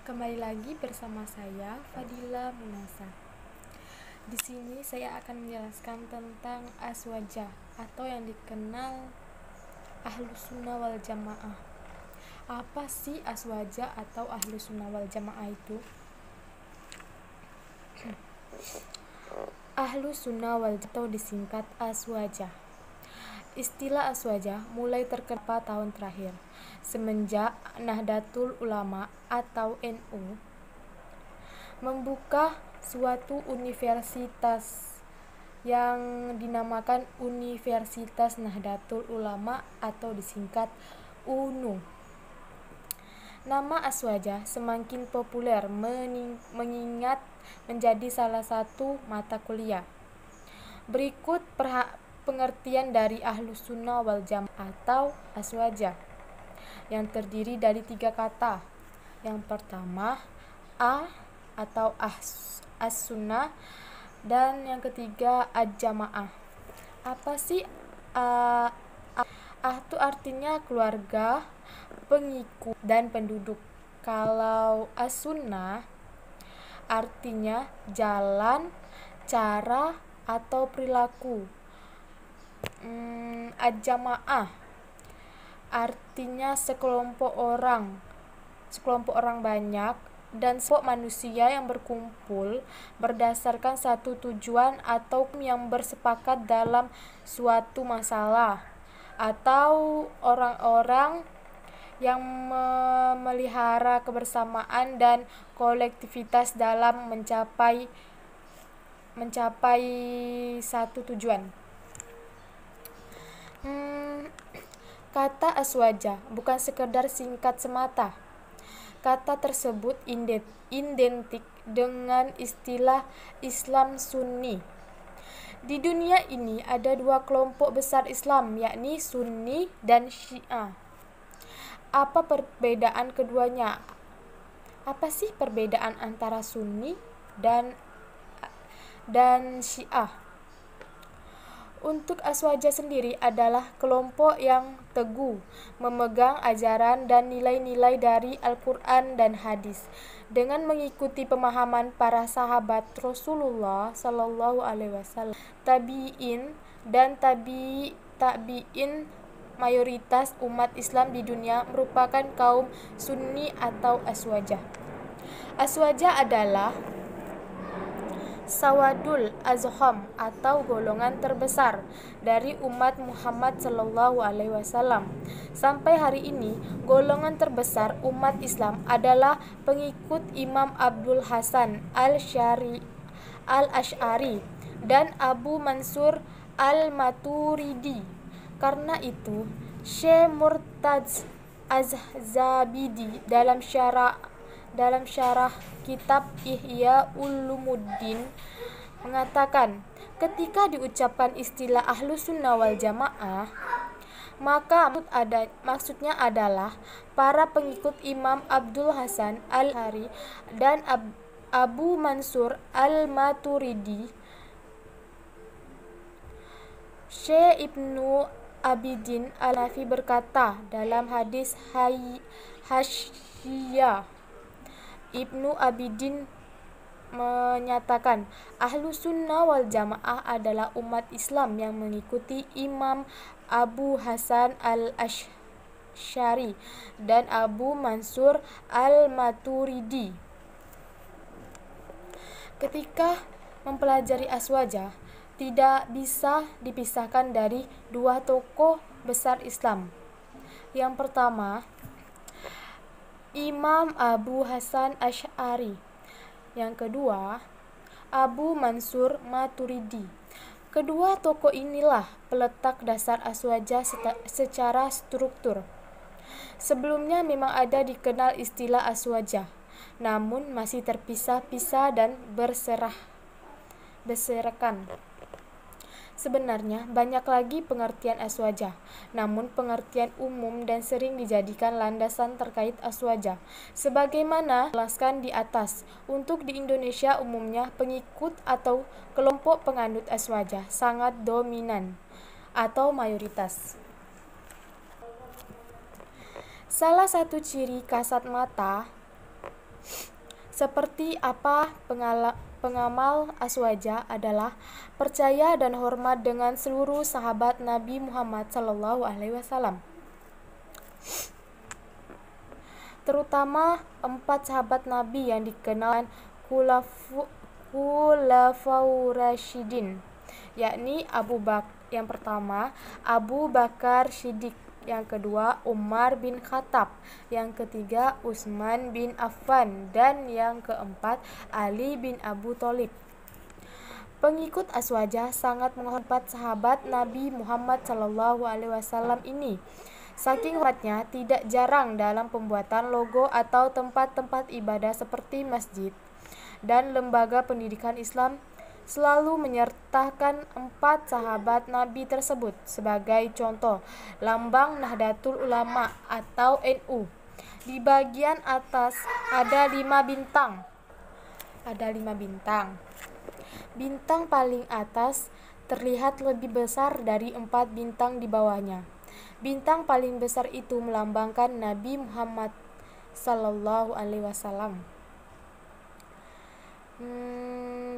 Kembali lagi bersama saya Fadila Munasa. Di sini saya akan menjelaskan tentang aswajah atau yang dikenal Ahlus Sunnah wal Jamaah. Apa sih aswajah atau Ahlus Sunnah wal Jamaah itu? Ahlus Sunnah wal Jamaah atau disingkat aswajah. Istilah aswajah mulai terkenal tahun terakhir semenjak Nahdlatul Ulama atau NU membuka suatu universitas yang dinamakan Universitas Nahdlatul Ulama atau disingkat UNU. Nama aswajah semakin populer mengingat menjadi salah satu mata kuliah. Berikut pengertian dari Ahlus Sunnah wal Jamaah atau aswajah yang terdiri dari 3 kata. Yang pertama atau as-sunnah, dan yang ketiga ad-jamaah. Apa sih itu artinya keluarga, pengikut, dan penduduk. Kalau as-sunnah artinya jalan, cara, atau perilaku. Ad-jamaah artinya sekelompok orang banyak dan sekelompok manusia yang berkumpul berdasarkan satu tujuan atau yang bersepakat dalam suatu masalah, atau orang-orang yang memelihara kebersamaan dan kolektivitas dalam mencapai satu tujuan. Kata aswajah bukan sekedar singkat semata. Kata tersebut identik dengan istilah Islam Sunni. Di dunia ini ada 2 kelompok besar Islam, yakni Sunni dan Syiah. Apa perbedaan keduanya? Apa sih perbedaan antara Sunni dan Syiah? Untuk aswajah sendiri adalah kelompok yang teguh memegang ajaran dan nilai-nilai dari Al-Quran dan hadis dengan mengikuti pemahaman para sahabat Rasulullah Sallallahu Alaihi Wasallam, tabi'in dan tabi'in. Mayoritas umat Islam di dunia merupakan kaum Sunni atau aswajah. Aswajah adalah Sawadul Azham atau golongan terbesar dari umat Muhammad Sallallahu Alaihi Wasallam. Sampai hari ini, golongan terbesar umat Islam adalah pengikut Imam Abdul Hasan al-Asy'ari dan Abu Mansur al-Maturidi. Karena itu, Syekh Murtadz Az-Zabidi dalam syarah kitab Ihya Ulumuddin mengatakan, ketika diucapkan istilah Ahlus Sunnah wal Jamaah, maka maksudnya adalah para pengikut Imam Abdul Hasan al-Asy'ari dan Abu Mansur al-Maturidi. Syekh Ibnu Abidin al-Hanafi berkata dalam hadis Hasyiyah, Ibnu Abidin menyatakan, Ahlus Sunnah wal Jamaah adalah umat Islam yang mengikuti Imam Abu Hasan al-Asy'ari dan Abu Mansur al-Maturidi. Ketika mempelajari aswajah, tidak bisa dipisahkan dari 2 tokoh besar Islam. Yang pertama, Imam Abu Hasan Asy'ari. Yang kedua, Abu Mansur Maturidi. Kedua tokoh inilah peletak dasar aswajah secara struktur. Sebelumnya memang ada dikenal istilah aswajah, namun masih terpisah-pisah dan berserakan. Sebenarnya banyak lagi pengertian aswajah, namun pengertian umum dan sering dijadikan landasan terkait aswajah. Sebagaimana dijelaskan di atas, untuk di Indonesia umumnya pengikut atau kelompok penganut aswajah sangat dominan atau mayoritas. Salah satu ciri kasat mata Seperti apa pengamal Aswaja adalah percaya dan hormat dengan seluruh sahabat Nabi Muhammad SAW, terutama 4 sahabat Nabi yang dikenal Khulafaur Rasyidin, yakni yang pertama Abu Bakar Siddiq, yang kedua Umar bin Khattab, yang ketiga Utsman bin Affan, dan yang keempat Ali bin Abu Thalib. Pengikut Aswaja sangat menghormat sahabat Nabi Muhammad SAW ini. Saking hormatnya, tidak jarang dalam pembuatan logo atau tempat-tempat ibadah seperti masjid dan lembaga pendidikan Islam selalu menyertakan 4 sahabat Nabi tersebut sebagai contoh lambang Nahdlatul Ulama atau NU. Di bagian atas ada 5 bintang. Bintang paling atas terlihat lebih besar dari 4 bintang di bawahnya. Bintang paling besar itu melambangkan Nabi Muhammad SAW.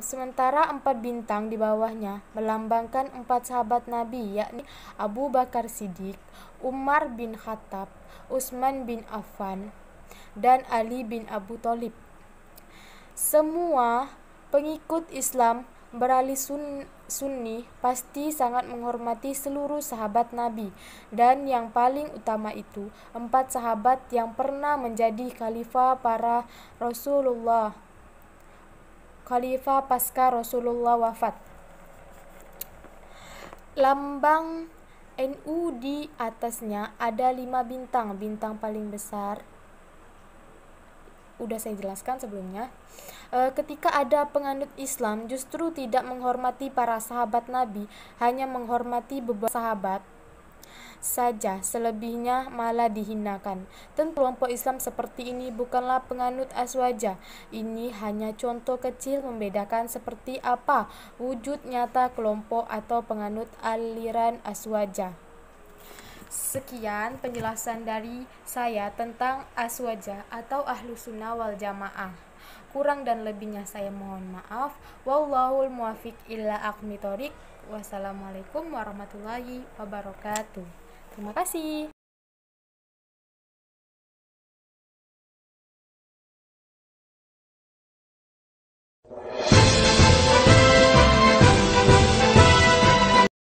Sementara 4 bintang di bawahnya melambangkan 4 sahabat Nabi, yakni Abu Bakar Siddiq, Umar bin Khattab, Utsman bin Affan, dan Ali bin Abu Thalib. Semua pengikut Islam beralih Sunni pasti sangat menghormati seluruh sahabat Nabi, dan yang paling utama itu 4 sahabat yang pernah menjadi khalifah pasca Rasulullah wafat. Lambang NU di atasnya ada 5 bintang. Bintang paling besar udah saya jelaskan sebelumnya. Ketika ada penganut Islam justru tidak menghormati para sahabat Nabi, hanya menghormati beberapa sahabat saja, selebihnya malah dihinakan. Tentu kelompok Islam seperti ini bukanlah penganut Aswaja. Ini hanya contoh kecil membedakan seperti apa wujud nyata kelompok atau penganut aliran Aswaja. Sekian penjelasan dari saya tentang Aswaja atau Ahlus Sunnah wal Jamaah. Kurang dan lebihnya saya mohon maaf. Wallahul muwaffiq ila aqwamit thoriq. Wassalamualaikum warahmatullahi wabarakatuh. Terima kasih.